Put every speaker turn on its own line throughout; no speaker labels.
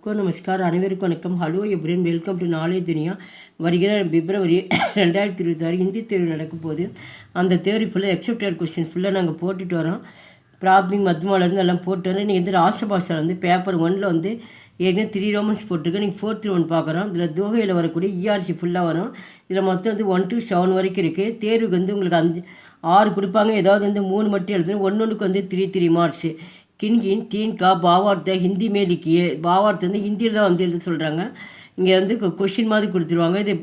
सबको नमस्कार अनेवरुक्कुम वणक्कम hello everyone welcome to knowledge Duniya வருகிற பிப்ரவரி 2026 ஹிந்தி தேர்வு நடக்க போகுது. அந்த தேர்வு ஃபுல்லாக எக்ஸப்டட் கொஸ்டின் ஃபுல்லாக நாங்கள் போட்டுட்டு வரோம். பிராத்மிக் மத்மாலேருந்து எல்லாம் போட்டு வரோம். நீங்கள் வந்து ராஷ்டிரபாஷா வந்து பேப்பர் 1 வந்து ஏற்கனவே 3 ரோமன்ஸ் போட்டிருக்கேன். நீங்கள் 4th ஒன் பார்க்குறோம். இதில் தோகையில் வரக்கூடிய இஆர்சி ஃபுல்லாக வரும். இதில் மொத்தம் வந்து 1 to 7 வரைக்கும் இருக்குது. தேர்வுக்கு வந்து உங்களுக்கு 6 கொடுப்பாங்க. ஏதாவது வந்து 3 மட்டும் எழுதணும். ஒன்றுக்கு வந்து 3 மார்க்ஸு. கின்கின் தீன் கா பாவார்த்தை ஹிந்தி மே லிக்கியே பாவார்த்தை வந்து ஹிந்தியில் தான் வந்து எழுத சொல்கிறாங்க. இங்கே வந்து கொஷின் மாதிரி கொடுத்துருவாங்க. இது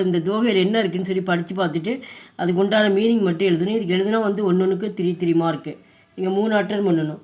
இந்த தோகையில் என்ன இருக்குதுன்னு சொல்லி படித்து பார்த்துட்டு அதுக்கு உண்டான மீனிங் மட்டும் எழுதணும். இதுக்கு எழுதுனா வந்து ஒன்றுக்கு 3 மார்க்கு. நீங்கள் 3 அட்டன் பண்ணணும்.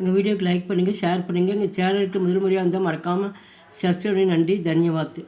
எங்கள் வீடியோக்கு லைக் பண்ணுங்கள், ஷேர் பண்ணுங்கள். எங்கள் சேனலுக்கு முதல் முறையாக இருந்தால் மறக்காமல் சப்ஸ்கிரைப் பண்ணி. நன்றி, தன்யவாத்.